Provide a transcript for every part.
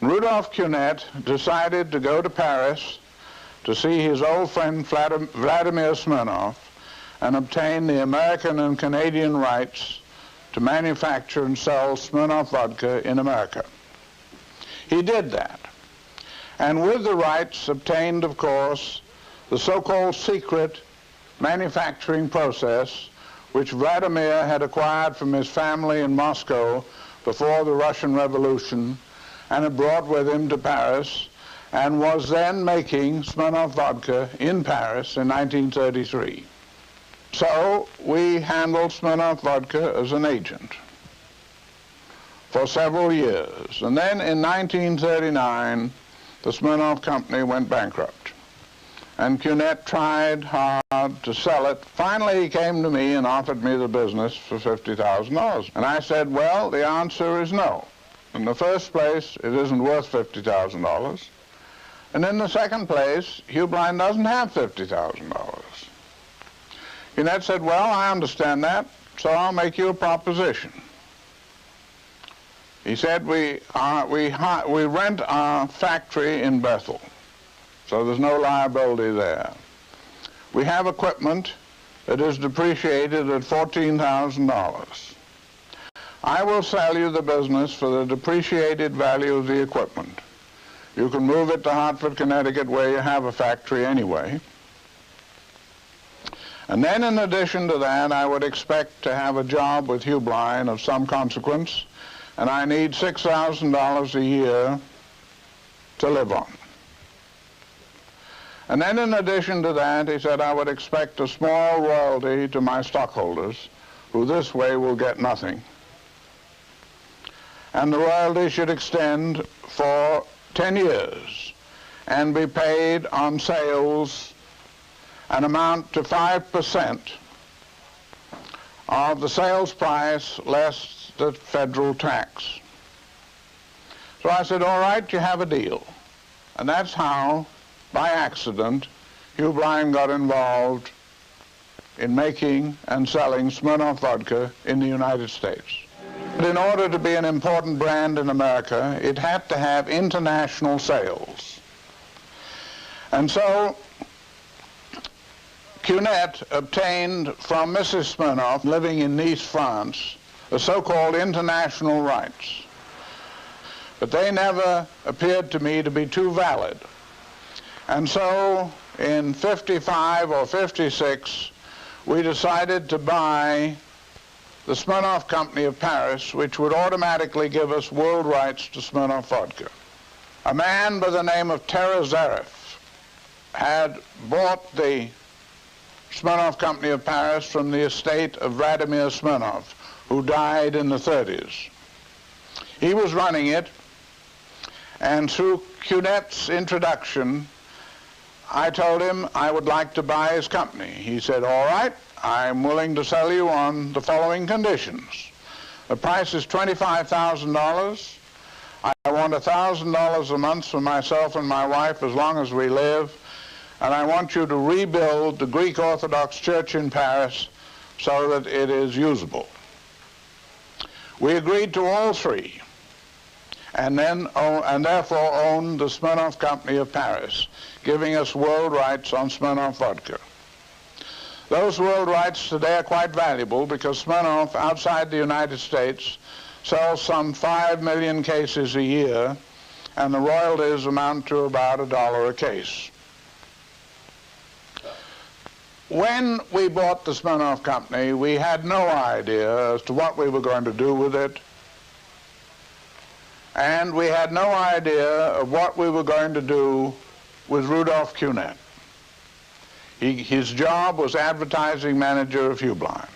Rudolf Kunnet decided to go to Paris to see his old friend Vladimir Smirnoff and obtain the American and Canadian rights to manufacture and sell Smirnoff vodka in America. He did that. And with the rights obtained, of course, the so-called secret manufacturing process which Vladimir had acquired from his family in Moscow before the Russian Revolution and had brought with him to Paris, and was then making Smirnoff vodka in Paris in 1933. So we handled Smirnoff vodka as an agent for several years. And then in 1939, the Smirnoff company went bankrupt. And Kunnet tried hard to sell it. Finally, he came to me and offered me the business for $50,000. And I said, well, the answer is no. In the first place, it isn't worth $50,000. And in the second place, Heublein doesn't have $50,000. Kunnet said, well, I understand that, so I'll make you a proposition. He said, we rent our factory in Bethel, so there's no liability there. We have equipment that is depreciated at $14,000. I will sell you the business for the depreciated value of the equipment. You can move it to Hartford, Connecticut, where you have a factory anyway. And then in addition to that, I would expect to have a job with Heublein of some consequence, and I need $6,000 a year to live on. And then in addition to that, he said, I would expect a small royalty to my stockholders, who this way will get nothing. And the royalty should extend for 10 years and be paid on sales and amount to 5% of the sales price less the federal tax. So I said, all right, you have a deal. And that's how, by accident, Heublein got involved in making and selling Smirnoff vodka in the United States. But in order to be an important brand in America, it had to have international sales. And so Kunnet obtained from Mrs. Smirnoff, living in Nice, France, the so-called international rights. But they never appeared to me to be too valid. And so in 55 or 56, we decided to buy the Smirnoff Company of Paris, which would automatically give us world rights to Smirnoff vodka. A man by the name of Zaref had bought the Smirnoff Company of Paris from the estate of Vladimir Smirnoff, who died in the 30s. He was running it, and through Kunnet's introduction, I told him I would like to buy his company. He said, all right, I'm willing to sell you on the following conditions. The price is $25,000. I want $1,000 a month for myself and my wife as long as we live, and I want you to rebuild the Greek Orthodox Church in Paris so that it is usable. We agreed to all three, and therefore owned the Smirnoff Company of Paris, giving us world rights on Smirnoff vodka. Those world rights today are quite valuable because Smirnoff, outside the United States, sells some 5 million cases a year, and the royalties amount to about $1 a case. When we bought the Smirnoff Company, we had no idea as to what we were going to do with it, and we had no idea of what we were going to do with Rudolf Kunnet. His job was advertising manager of Heublein.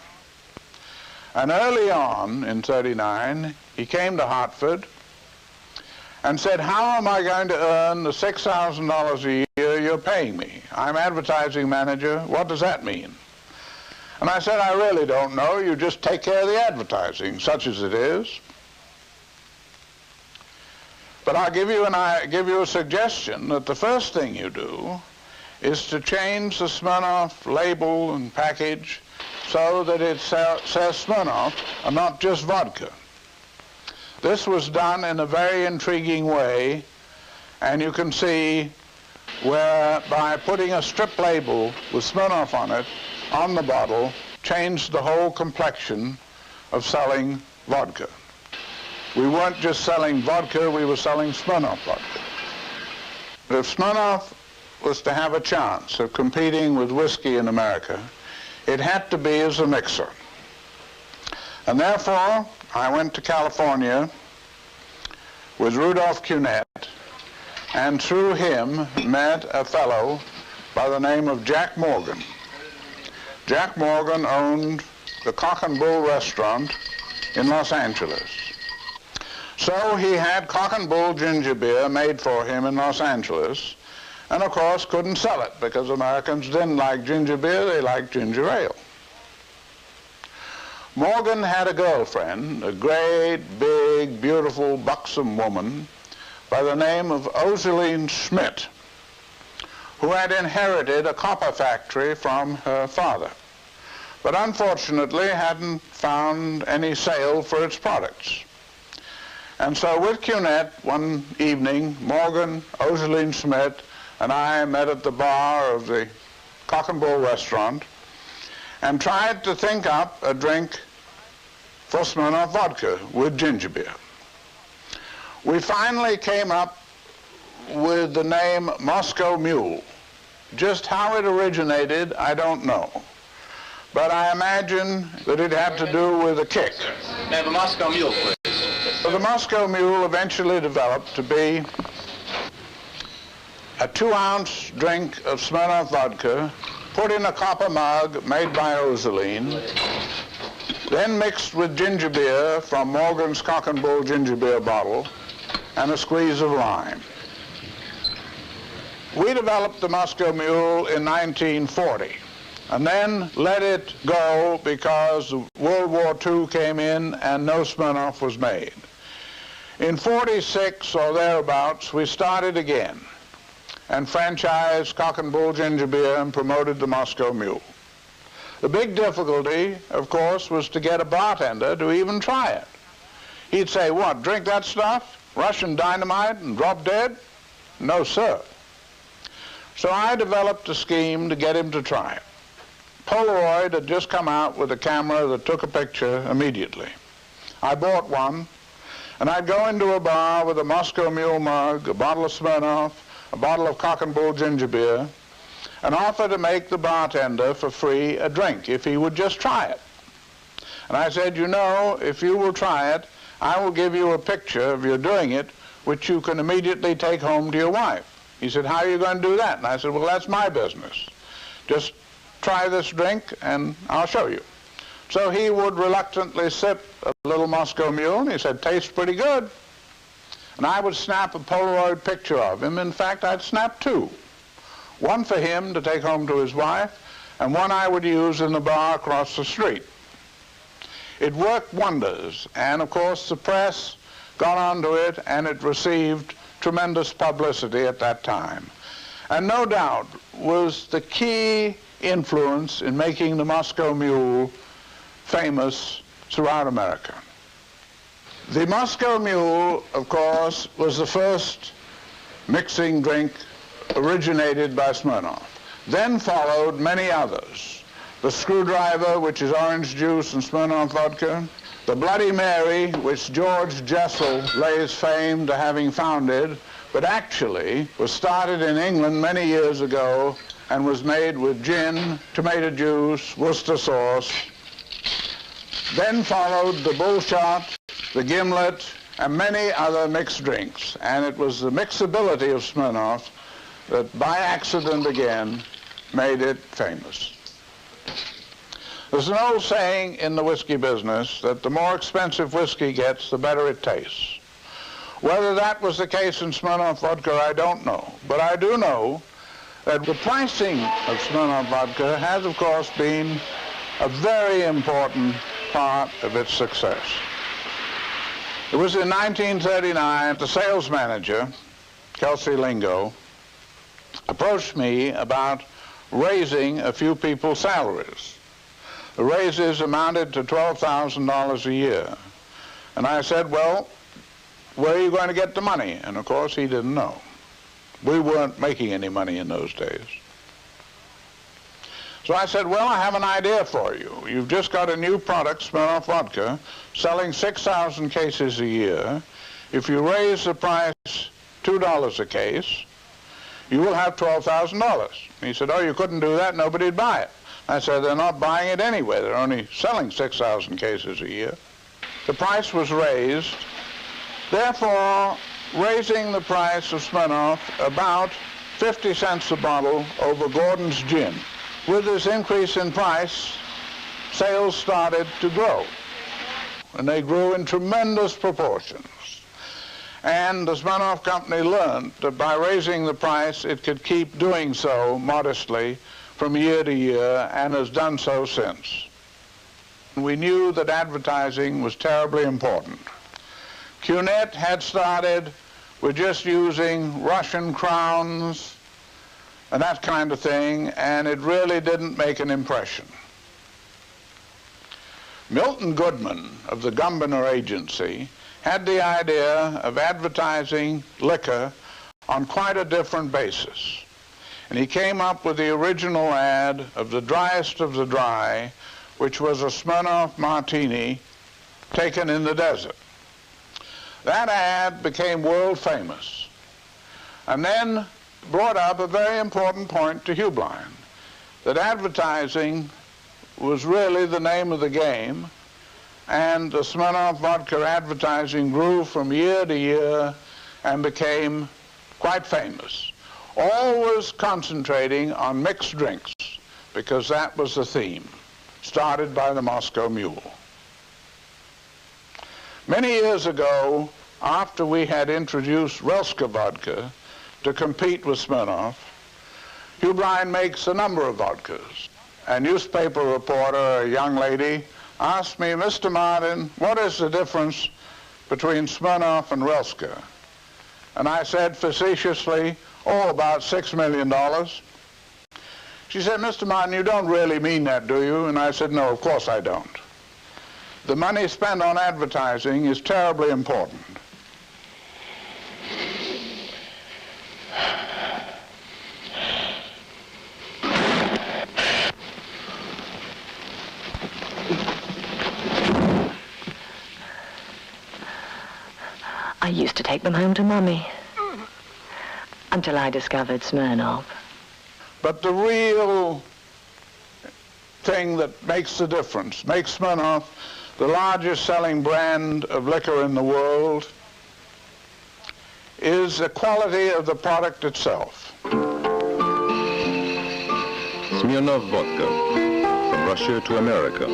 And early on in '39, he came to Hartford and said, how am I going to earn the $6,000 a year you're paying me? I'm advertising manager. What does that mean? And I said, I really don't know. You just take care of the advertising, such as it is. But I'll give you a suggestion that the first thing you do is to change the Smirnoff label and package so that it says Smirnoff and not just vodka. This was done in a very intriguing way, and you can see where by putting a strip label with Smirnoff on it on the bottle changed the whole complexion of selling vodka. We weren't just selling vodka, we were selling Smirnoff vodka. If Smirnoff was to have a chance of competing with whiskey in America, it had to be as a mixer. And therefore, I went to California with Rudolf Kunnet, and through him met a fellow by the name of Jack Morgan. Jack Morgan owned the Cock and Bull restaurant in Los Angeles. So he had Cock and Bull ginger beer made for him in Los Angeles, and of course couldn't sell it because Americans didn't like ginger beer, they liked ginger ale. Morgan had a girlfriend, a great, big, beautiful, buxom woman by the name of Oseline Schmidt, who had inherited a copper factory from her father, but unfortunately hadn't found any sale for its products. And so with Kunnet, one evening, Morgan, Oseline Schmidt, and I met at the bar of the Cock and Bull restaurant and tried to think up a drink for Smirnoff vodka with ginger beer. We finally came up with the name Moscow Mule. Just how it originated, I don't know. But I imagine that it had to do with a kick. May I have a Moscow Mule, please? So the Moscow Mule eventually developed to be a 2-ounce drink of Smirnoff vodka, put in a copper mug made by Oseline, then mixed with ginger beer from Morgan's Cock and Bull ginger beer bottle, and a squeeze of lime. We developed the Moscow Mule in 1940, and then let it go because World War II came in and no Smirnoff was made. In 46 or thereabouts, we started again and franchised Cock and Bull ginger beer and promoted the Moscow Mule. The big difficulty, of course, was to get a bartender to even try it. He'd say, "What, drink that stuff? Russian dynamite and drop dead?" No, sir. So I developed a scheme to get him to try it. Polaroid had just come out with a camera that took a picture immediately. I bought one, and I'd go into a bar with a Moscow Mule mug, a bottle of Smirnoff, a bottle of Cock and Bull ginger beer, and offer to make the bartender for free a drink if he would just try it. And I said, "You know, if you will try it, I will give you a picture of your doing it, which you can immediately take home to your wife." He said, "How are you going to do that?" And I said, "Well, that's my business. Just try this drink and I'll show you." So he would reluctantly sip a little Moscow Mule, and he said, "Tastes pretty good." And I would snap a Polaroid picture of him. In fact, I'd snap two. One for him to take home to his wife, and one I would use in the bar across the street. It worked wonders, and of course the press got onto it, and it received tremendous publicity at that time. And no doubt was the key influence in making the Moscow Mule famous throughout America. The Moscow Mule, of course, was the first mixing drink originated by Smirnoff. Then followed many others. The Screwdriver, which is orange juice and Smirnoff vodka. The Bloody Mary, which George Jessel lays claim to having founded, but actually was started in England many years ago and was made with gin, tomato juice, Worcester sauce. Then followed the Bullshot, the Gimlet, and many other mixed drinks. And it was the mixability of Smirnoff that by accident again made it famous. There's an old saying in the whiskey business that the more expensive whiskey gets, the better it tastes. Whether that was the case in Smirnoff vodka, I don't know. But I do know that the pricing of Smirnoff vodka has, of course, been a very important part of its success. It was in 1939, the sales manager, Kelsey Lingo, approached me about raising a few people's salaries. The raises amounted to $12,000 a year. And I said, well, where are you going to get the money? And of course he didn't know. We weren't making any money in those days. So I said, well, I have an idea for you. You've just got a new product, Smirnoff vodka, selling 6,000 cases a year. If you raise the price $2 a case, you will have $12,000. He said, oh, you couldn't do that, nobody'd buy it. I said, they're not buying it anyway. They're only selling 6,000 cases a year. The price was raised. Therefore, raising the price of Smirnoff about 50 cents a bottle over Gordon's gin. With this increase in price, sales started to grow, and they grew in tremendous proportions. And the Smirnoff Company learned that by raising the price, it could keep doing so modestly from year to year, and has done so since. We knew that advertising was terribly important. Kunnet had started with just using Russian crowns and that kind of thing, and it really didn't make an impression. Milton Goodman of the Gumbiner Agency had the idea of advertising liquor on quite a different basis. And he came up with the original ad of the driest of the dry, which was a Smirnoff martini taken in the desert. That ad became world famous, and then brought up a very important point to Hubline, that advertising was really the name of the game, and the Smirnoff vodka advertising grew from year to year and became quite famous, always concentrating on mixed drinks, because that was the theme, started by the Moscow Mule. Many years ago, after we had introduced Relska vodka to compete with Smirnoff, Hubline makes a number of vodkas. A newspaper reporter, a young lady, asked me, Mr. Martin, what is the difference between Smirnoff and Relska? And I said facetiously, oh, about $6 million. She said, Mr. Martin, you don't really mean that, do you? And I said, no, of course I don't. The money spent on advertising is terribly important. I used to take them home to Mummy, until I discovered Smirnoff. But the real thing that makes the difference, makes Smirnoff the largest selling brand of liquor in the world, is the quality of the product itself. Smirnoff vodka, from Russia to America.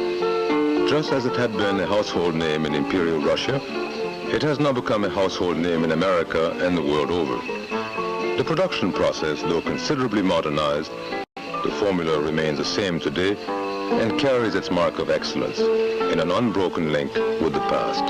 Just as it had been a household name in Imperial Russia, it has now become a household name in America and the world over. The production process, though considerably modernized, the formula remains the same today and carries its mark of excellence in an unbroken link with the past.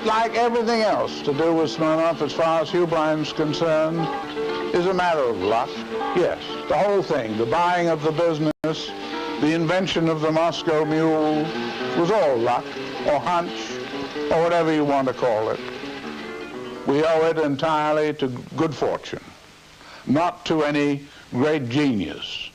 Like everything else to do with Smirnoff, as far as Hubline's concerned, is a matter of luck. Yes, the whole thing, the buying of the business, the invention of the Moscow Mule, was all luck, or hunch, or whatever you want to call it. We owe it entirely to good fortune, not to any great genius.